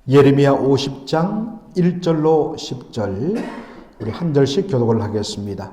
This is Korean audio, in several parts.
예레미야 50장 1절로 10절 우리 한 절씩 교독을 하겠습니다.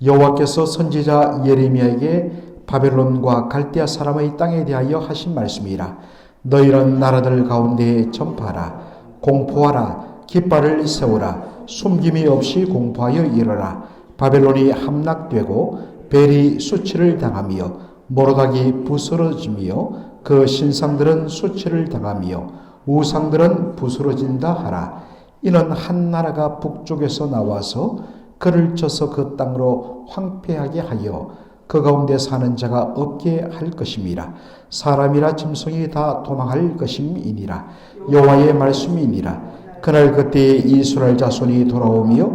여호와께서 선지자 예레미야에게 바벨론과 갈대아 사람의 땅에 대하여 하신 말씀이라. 너희는 나라들 가운데 전파하라. 공포하라. 깃발을 세우라. 숨김이 없이 공포하여 이르라. 바벨론이 함락되고 벨이 수치를 당하며 모로닥이 부스러지며 그 신상들은 수치를 당하며 우상들은 부스러진다 하라. 이는 한 나라가 북쪽에서 나와서 그를 쳐서 그 땅으로 황폐하게 하여 그 가운데 사는 자가 없게 할 것임이라. 사람이라 짐승이 다 도망할 것임이니라. 여호와의 말씀이니라. 그날 그때에 이스라엘 자손이 돌아오며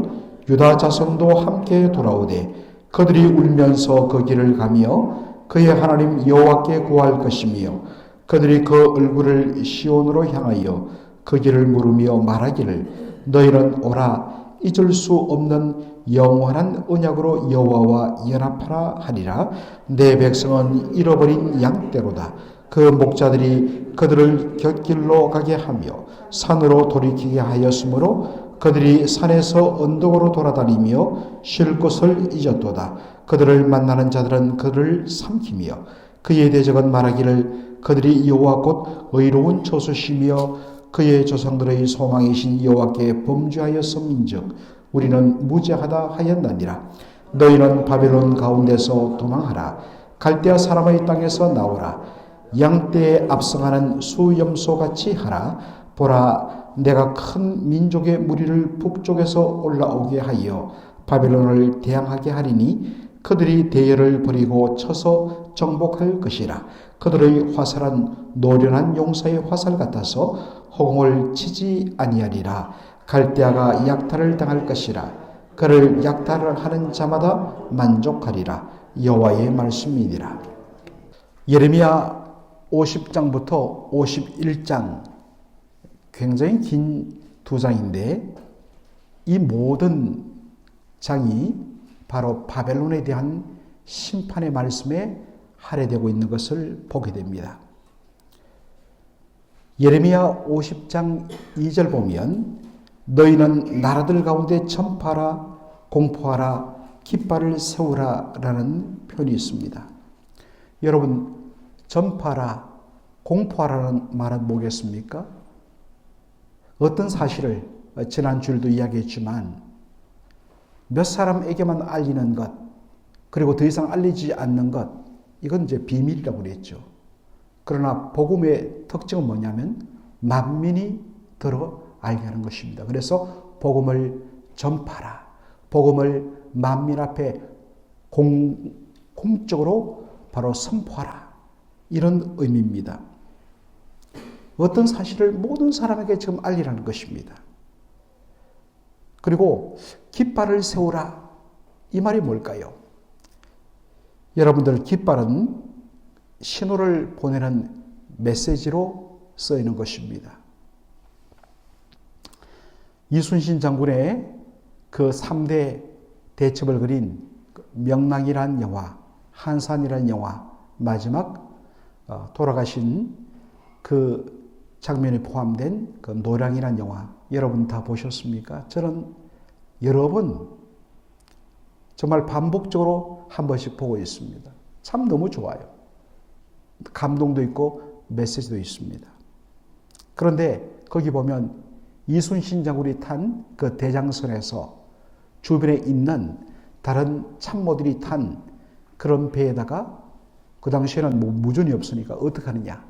유다 자손도 함께 돌아오되 그들이 울면서 그 길을 가며 그의 하나님 여호와께 구할 것이며 그들이 그 얼굴을 시온으로 향하여 그 길을 물으며 말하기를 너희는 오라 잊을 수 없는 영원한 언약으로 여호와와 연합하라 하리라. 내 백성은 잃어버린 양떼로다. 그 목자들이 그들을 곁길로 가게 하며 산으로 돌이키게 하였으므로 그들이 산에서 언덕으로 돌아다니며 쉴 곳을 잊었도다. 그들을 만나는 자들은 그를 삼키며 그의 대적은 말하기를 그들이 여호와 곧 의로운 조수시며 그의 조상들의 소망이신 여호와께 범죄하였음인즉 우리는 무죄하다 하였나니라. 너희는 바벨론 가운데서 도망하라. 갈대아 사람의 땅에서 나오라. 양떼에 앞서가는 수염소같이 하라. 보라, 내가 큰 민족의 무리를 북쪽에서 올라오게 하여 바벨론을 대항하게 하리니 그들이 대열을 버리고 쳐서 정복할 것이라. 그들의 화살은 노련한 용사의 화살 같아서 허공을 치지 아니하리라. 갈대아가 약탈을 당할 것이라. 그를 약탈을 하는 자마다 만족하리라. 여호와의 말씀이니라. 예레미야 50장부터 51장 굉장히 긴 두 장인데 이 모든 장이 바로 바벨론에 대한 심판의 말씀에 할애되고 있는 것을 보게 됩니다. 예레미야 50장 2절 보면 너희는 나라들 가운데 전파하라, 공포하라, 깃발을 세우라 라는 표현이 있습니다. 여러분, 전파하라, 공포하라는 말은 뭐겠습니까? 어떤 사실을 지난 주일도 이야기했지만 몇 사람에게만 알리는 것, 그리고 더 이상 알리지 않는 것, 이건 이제 비밀이라고 그랬죠. 그러나 복음의 특징은 뭐냐면 만민이 들어 알게 하는 것입니다. 그래서 복음을 전파하라. 복음을 만민 앞에 공적으로 바로 선포하라. 이런 의미입니다. 어떤 사실을 모든 사람에게 지금 알리라는 것입니다. 그리고 깃발을 세우라. 이 말이 뭘까요? 여러분들, 깃발은 신호를 보내는 메시지로 쓰이는 것입니다. 이순신 장군의 그 3대 대첩을 그린 명랑이라는 영화, 한산이라는 영화, 마지막 돌아가신 그 장면이 포함된 그 노량이라는 영화, 여러분 다 보셨습니까? 저는 여러 번 정말 반복적으로 한 번씩 보고 있습니다. 참 너무 좋아요. 감동도 있고 메시지도 있습니다. 그런데 거기 보면 이순신 장군이 탄 그 대장선에서 주변에 있는 다른 참모들이 탄 그런 배에다가 그 당시에는 뭐 무전이 없으니까 어떻게 하느냐.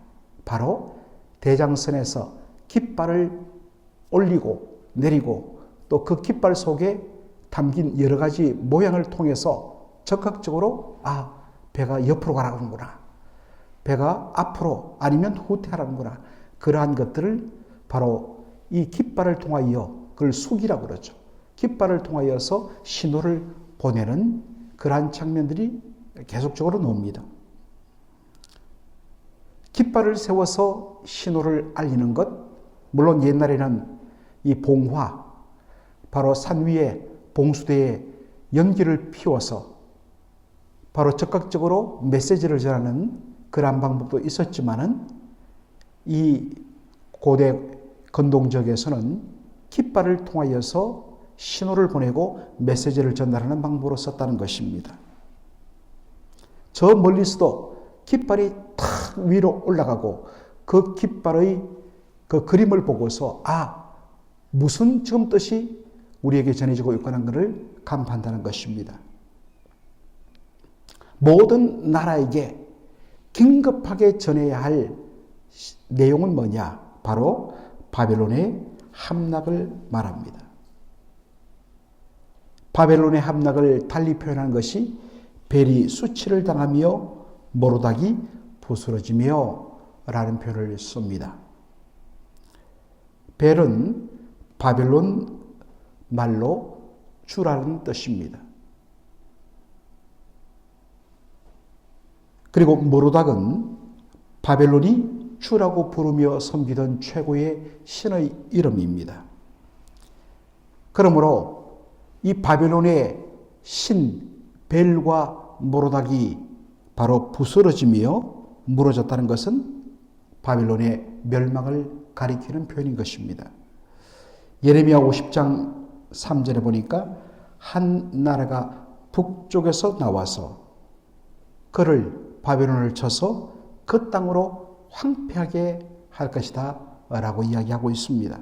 바로 대장선에서 깃발을 올리고 내리고 또 그 깃발 속에 담긴 여러 가지 모양을 통해서 적극적으로 배가 옆으로 가라는구나. 배가 앞으로 아니면 후퇴하라는구나. 그러한 것들을 바로 이 깃발을 통하여 그걸 숙이라고 그러죠. 깃발을 통하여서 신호를 보내는 그러한 장면들이 계속적으로 나옵니다. 깃발을 세워서 신호를 알리는 것, 물론 옛날에는 이 봉화, 바로 산 위에 봉수대에 연기를 피워서 바로 적극적으로 메시지를 전하는 그러한 방법도 있었지만은 이 고대 근동 지역에서는 깃발을 통하여서 신호를 보내고 메시지를 전달하는 방법으로 썼다는 것입니다. 저 멀리서도 깃발이 탁 위로 올라가고 그 깃발의 그 그림을 보고서 무슨 지금 뜻이 우리에게 전해지고 있구나 하는 것을 간파한다는 것입니다. 모든 나라에게 긴급하게 전해야 할 내용은 뭐냐? 바로 바벨론의 함락을 말합니다. 바벨론의 함락을 달리 표현한 것이 벨이 수치를 당하며 모로닥이 부스러지며 라는 표현을 씁니다. 벨은 바벨론 말로 주라는 뜻입니다. 그리고 모로닥은 바벨론이 주라고 부르며 섬기던 최고의 신의 이름입니다. 그러므로 이 바벨론의 신 벨과 모로닥이 바로 부스러지며 무너졌다는 것은 바벨론의 멸망을 가리키는 표현인 것입니다. 예레미야 50장 3절에 보니까 한 나라가 북쪽에서 나와서 그를 바벨론을 쳐서 그 땅으로 황폐하게 할 것이다 라고 이야기하고 있습니다.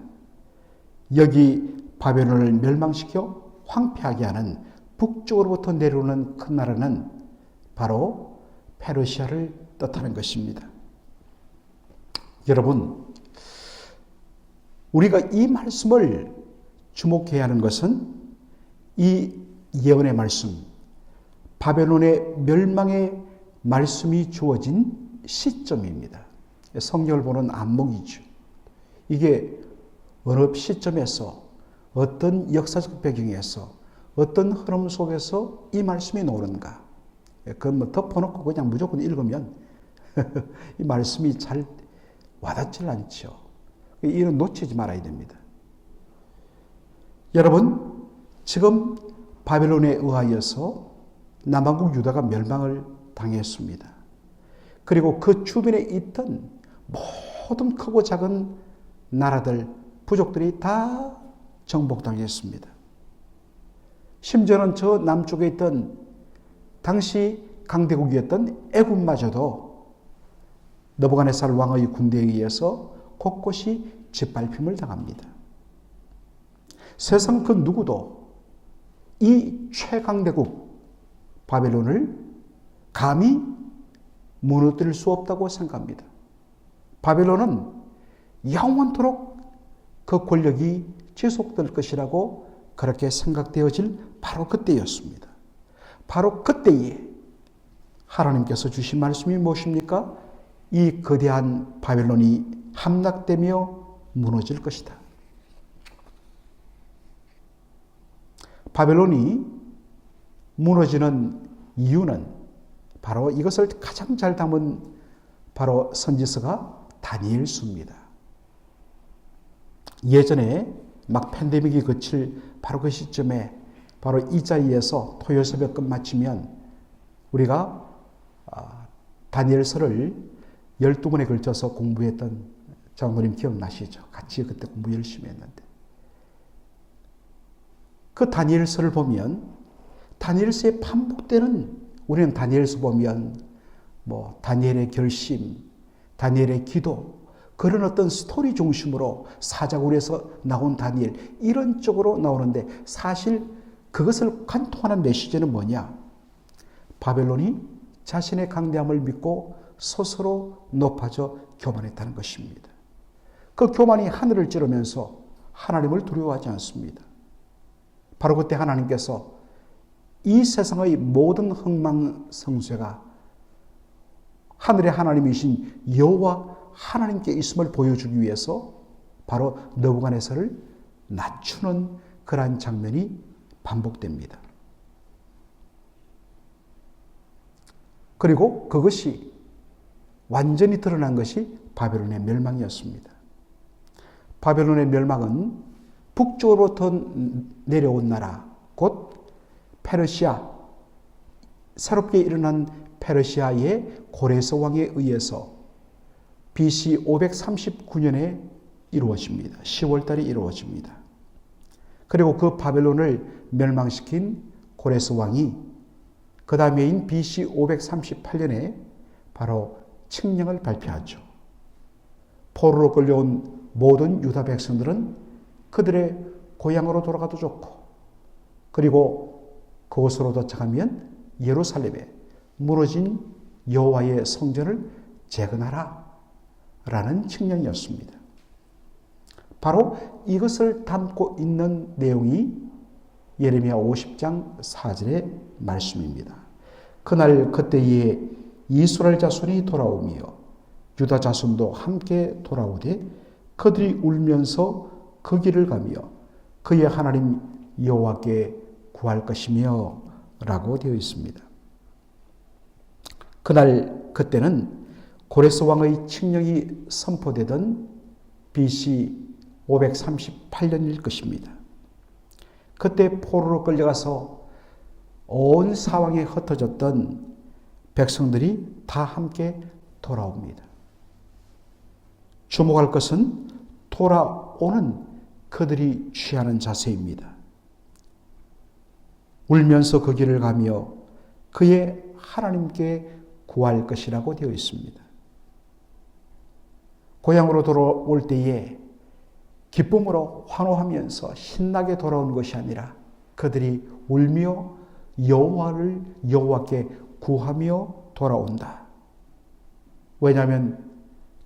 여기 바벨론을 멸망시켜 황폐하게 하는 북쪽으로부터 내려오는 큰 나라는 바로 페르시아를 뜻하는 것입니다. 여러분, 우리가 이 말씀을 주목해야 하는 것은 이 예언의 말씀, 바벨론의 멸망의 말씀이 주어진 시점입니다. 성경을 보는 안목이죠. 이게 어느 시점에서 어떤 역사적 배경에서 어떤 흐름 속에서 이 말씀이 나오는가. 그건 뭐 덮어놓고 그냥 무조건 읽으면 이 말씀이 잘 와닿질 않죠. 이는 놓치지 말아야 됩니다. 여러분, 지금 바벨론에 의하여서 남한국 유다가 멸망을 당했습니다. 그리고 그 주변에 있던 모든 크고 작은 나라들, 부족들이 다 정복당했습니다. 심지어는 저 남쪽에 있던 당시 강대국이었던 애굽마저도 느부갓네살 왕의 군대에 의해서 곳곳이 짓밟힘을 당합니다. 세상 그 누구도 이 최강대국 바벨론을 감히 무너뜨릴 수 없다고 생각합니다. 바벨론은 영원토록 그 권력이 지속될 것이라고 그렇게 생각되어질 바로 그때였습니다. 바로 그때에 하나님께서 주신 말씀이 무엇입니까? 이 거대한 바벨론이 함락되며 무너질 것이다. 바벨론이 무너지는 이유는 바로 이것을 가장 잘 담은 바로 선지서가 다니엘서입니다. 예전에 막 팬데믹이 그칠 바로 그 시점에 바로 이 자리에서 토요일 새벽 끝마치면 우리가 다니엘서를 12권에 걸쳐서 공부했던 장로님 기억나시죠? 같이 그때 공부 열심히 했는데. 그 다니엘서를 보면 다니엘서에 반복되는, 우리는 다니엘서 보면 뭐 다니엘의 결심, 다니엘의 기도, 그런 어떤 스토리 중심으로 사자굴에서 나온 다니엘, 이런 쪽으로 나오는데 사실 그것을 관통하는 메시지는 뭐냐? 바벨론이 자신의 강대함을 믿고 스스로 높아져 교만했다는 것입니다. 그 교만이 하늘을 찌르면서 하나님을 두려워하지 않습니다. 바로 그때 하나님께서 이 세상의 모든 흥망성쇠가 하늘의 하나님이신 여호와 하나님께 있음을 보여주기 위해서 바로 느부갓네살을 낮추는 그러한 장면이 반복됩니다. 그리고 그것이 완전히 드러난 것이 바벨론의 멸망이었습니다. 바벨론의 멸망은 북쪽으로부터 내려온 나라, 곧 페르시아, 새롭게 일어난 페르시아의 고레스 왕에 의해서 BC 539년에 이루어집니다. 10월 달에 이루어집니다. 그리고 그 바벨론을 멸망시킨 고레스 왕이 그 다음에인 BC 538년에 바로 칙령을 발표하죠. 포로로 끌려온 모든 유다 백성들은 그들의 고향으로 돌아가도 좋고, 그리고 그곳으로 도착하면 예루살렘에 무너진 여호와의 성전을 재건하라 라는 칙령이었습니다. 바로 이것을 담고 있는 내용이 예레미야 50장 4절의 말씀입니다. 그날 그때에 이스라엘 자손이 돌아오며 유다 자손도 함께 돌아오되 그들이 울면서 그 길을 가며 그의 하나님 여호와께 구할 것이며 라고 되어 있습니다. 그때는 고레스 왕의 칙령이 선포되던 BC 538년일 것입니다. 그때 포로로 끌려가서 온 사방에 흩어졌던 백성들이 다 함께 돌아옵니다. 주목할 것은 돌아오는 그들이 취하는 자세입니다. 울면서 그 길을 가며 그의 하나님께 구할 것이라고 되어 있습니다. 고향으로 돌아올 때에 기쁨으로 환호하면서 신나게 돌아오는 것이 아니라 그들이 울며 여호와께 구하며 돌아온다. 왜냐하면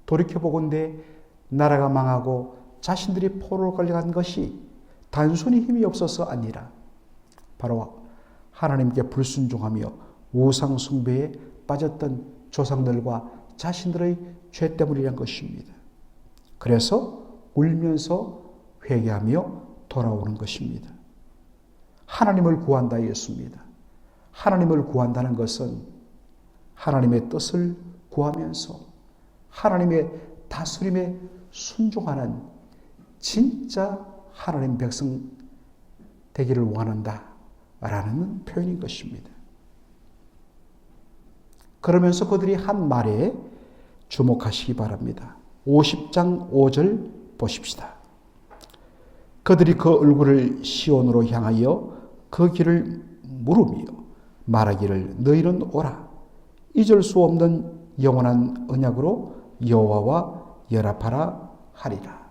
돌이켜보건대 나라가 망하고 자신들이 포로로 끌려간 것이 단순히 힘이 없어서 아니라 바로 하나님께 불순종하며 우상 숭배에 빠졌던 조상들과 자신들의 죄 때문이란 것입니다. 그래서 울면서 회개하며 돌아오는 것입니다. 하나님을 구한다였습니다. 하나님을 구한다는 것은 하나님의 뜻을 구하면서 하나님의 다스림에 순종하는 진짜 하나님 백성 되기를 원한다라는 표현인 것입니다. 그러면서 그들이 한 말에 주목하시기 바랍니다. 50장 5절 보십시다. 그들이 그 얼굴을 시온으로 향하여 그 길을 물으며 말하기를 너희는 오라. 잊을 수 없는 영원한 언약으로 여호와와 연합하라 하리라.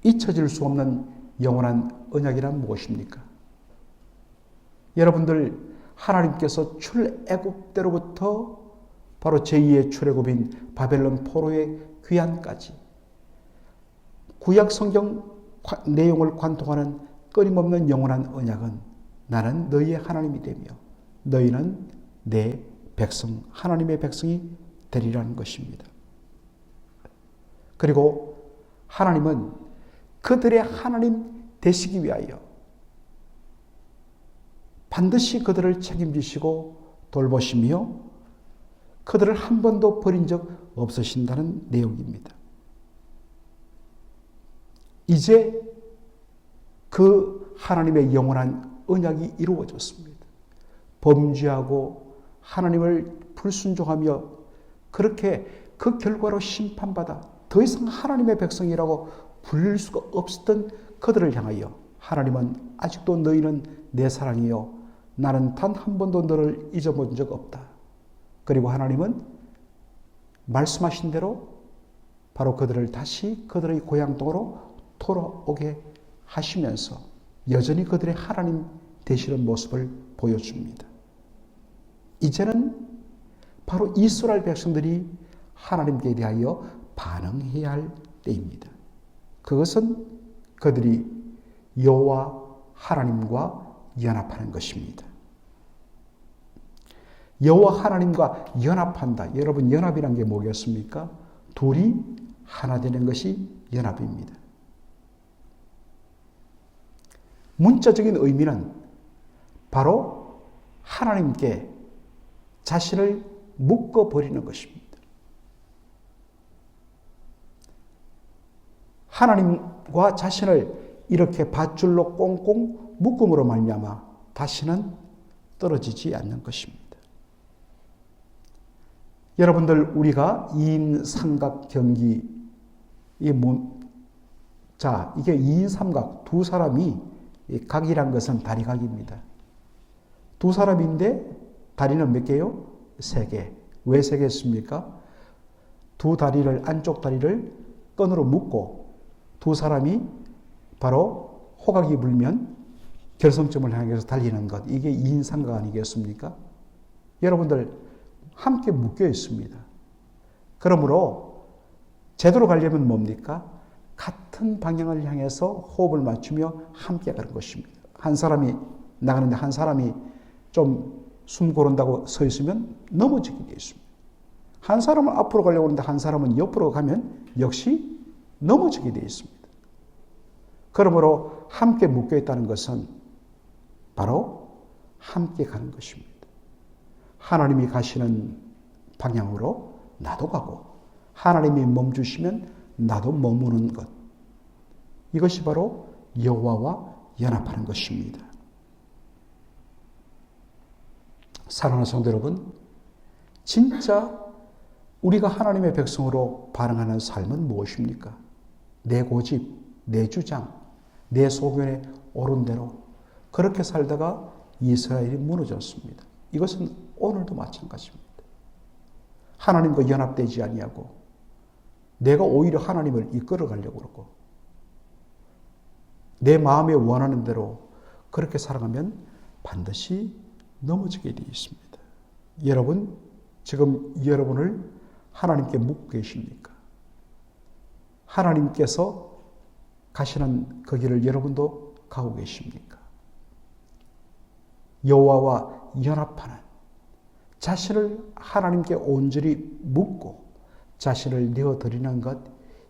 잊혀질 수 없는 영원한 언약이란 무엇입니까? 여러분들 하나님께서 출애굽때로부터 바로 제2의 출애굽인 바벨론 포로의 귀환까지 구약 성경 내용을 관통하는 끊임없는 영원한 언약은 나는 너희의 하나님이 되며 너희는 내 백성, 하나님의 백성이 되리라는 것입니다. 그리고 하나님은 그들의 하나님 되시기 위하여 반드시 그들을 책임지시고 돌보시며 그들을 한 번도 버린 적 없으신다는 내용입니다. 이제 그 하나님의 영원한 언약이 이루어졌습니다. 범죄하고 하나님을 불순종하며 그렇게 그 결과로 심판받아 더 이상 하나님의 백성이라고 부를 수가 없었던 그들을 향하여 하나님은 아직도 너희는 내 사랑이요 나는 단 한 번도 너를 잊어본 적 없다. 그리고 하나님은 말씀하신 대로 바로 그들을 다시 그들의 고향 땅으로 돌아오게 하시면서 여전히 그들의 하나님 되시는 모습을 보여줍니다. 이제는 바로 이스라엘 백성들이 하나님께 대하여 반응해야 할 때입니다. 그것은 그들이 여호와 하나님과 연합하는 것입니다. 여호와 하나님과 연합한다. 여러분 연합이란 게 뭐겠습니까? 둘이 하나 되는 것이 연합입니다. 문자적인 의미는 바로 하나님께 자신을 묶어버리는 것입니다. 하나님과 자신을 이렇게 밧줄로 꽁꽁 묶음으로 말미암아 다시는 떨어지지 않는 것입니다. 여러분들 우리가 2인 삼각 경기 이게 이게 2인 삼각 두 사람이 각이란 것은 다리 각입니다. 두 사람인데 다리는 몇 개요? 3개. 왜 3개였습니까? 두 다리를 안쪽 다리를 끈으로 묶고 두 사람이 바로 호각이 불면 결승점을 향해서 달리는 것. 이게 2인 삼각 아니겠습니까? 여러분들 함께 묶여 있습니다. 그러므로 제대로 가려면 뭡니까? 같은 방향을 향해서 호흡을 맞추며 함께 가는 것입니다. 한 사람이 나가는데 한 사람이 좀 숨 고른다고 서 있으면 넘어지게 되어 있습니다. 한 사람은 앞으로 가려고 하는데 한 사람은 옆으로 가면 역시 넘어지게 되어 있습니다. 그러므로 함께 묶여 있다는 것은 바로 함께 가는 것입니다. 하나님이 가시는 방향으로 나도 가고 하나님이 멈추시면 나도 머무는 것. 이것이 바로 여호와와 연합하는 것입니다. 사랑하는 성도 여러분, 진짜 우리가 하나님의 백성으로 반응하는 삶은 무엇입니까? 내 고집, 내 주장, 내 소견에 옳은 대로 그렇게 살다가 이스라엘이 무너졌습니다. 이것은 오늘도 마찬가지입니다. 하나님과 연합되지 아니하고 내가 오히려 하나님을 이끌어 가려고 그러고 내 마음에 원하는 대로 그렇게 살아가면 반드시 넘어지게 되어 있습니다. 여러분, 지금 여러분을 하나님께 묻고 계십니까? 하나님께서 가시는 그 길을 여러분도 가고 계십니까? 여호와와 연합하는 자신을 하나님께 온전히 묻고 자신을 내어드리는 것,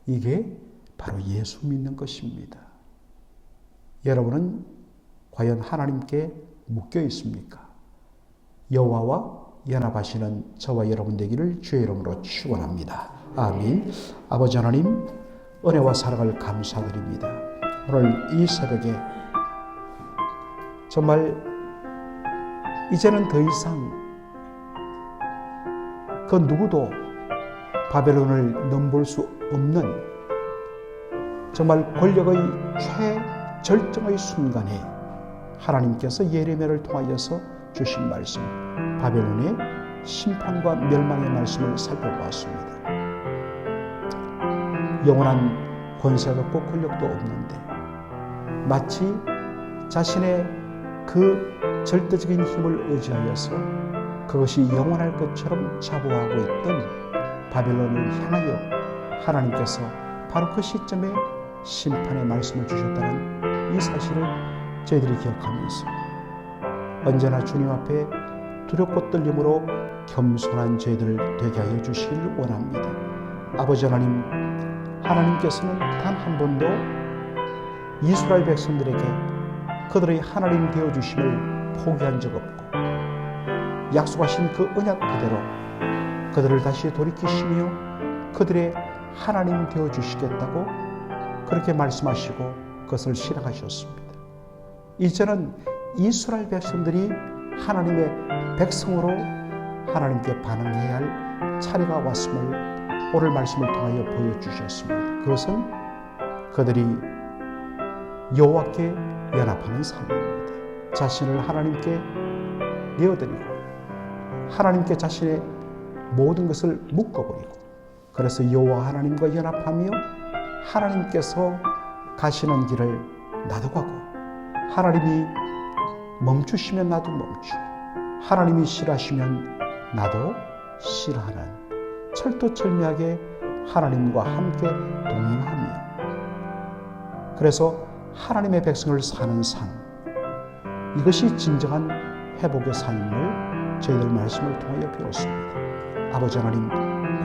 이게 바로 예수 믿는 것입니다. 여러분은 과연 하나님께 묶여 있습니까? 여호와와 연합하시는 저와 여러분 되기를 주의 이름으로 축원합니다. 아멘. 아버지 하나님, 은혜와 사랑을 감사드립니다. 오늘 이 새벽에 정말 이제는 더 이상 그 누구도 바벨론을 넘볼 수 없는 정말 권력의 최절정의 순간에 하나님께서 예레미야를 통하여서 주신 말씀, 바벨론의 심판과 멸망의 말씀을 살펴보았습니다. 영원한 권세가 없고 권력도 없는데 마치 자신의 그 절대적인 힘을 의지하여서 그것이 영원할 것처럼 자부하고 있던 바벨론을 향하여 하나님께서 바로 그 시점에 심판의 말씀을 주셨다는 이 사실을 저희들이 기억하면서 언제나 주님 앞에 두렵고 떨림으로 겸손한 저희들 되게 하여 주시길 원합니다. 아버지 하나님, 하나님께서는 단 한 번도 이스라엘 백성들에게 그들의 하나님 되어주심을 포기한 적 없고 약속하신 그 언약 그대로 그들을 다시 돌이키시며 그들의 하나님 되어주시겠다고 그렇게 말씀하시고 그것을 실행하셨습니다. 이제는 이스라엘 백성들이 하나님의 백성으로 하나님께 반응해야 할 차례가 왔음을 오늘 말씀을 통하여 보여주셨습니다. 그것은 그들이 여호와께 연합하는 삶입니다. 자신을 하나님께 내어드리고 하나님께 자신의 모든 것을 묶어버리고 그래서 여호와 하나님과 연합하며 하나님께서 가시는 길을 나도 가고 하나님이 멈추시면 나도 멈추고 하나님이 싫어하시면 나도 싫어하는 철두철미하게 하나님과 함께 동행하며 그래서 하나님의 백성을 사는 삶, 이것이 진정한 회복의 삶을 저희들 말씀을 통하여 배웠습니다. 아버지 하나님,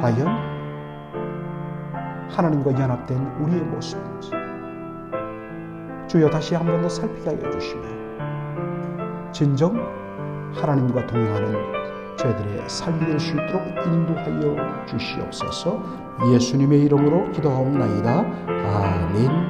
과연 하나님과 연합된 우리의 모습인지 주여 다시 한 번 더 살피게 하여 주시며 진정 하나님과 동행하는 저희들의 삶이 될 수 있도록 인도하여 주시옵소서. 예수님의 이름으로 기도하옵나이다. 아멘.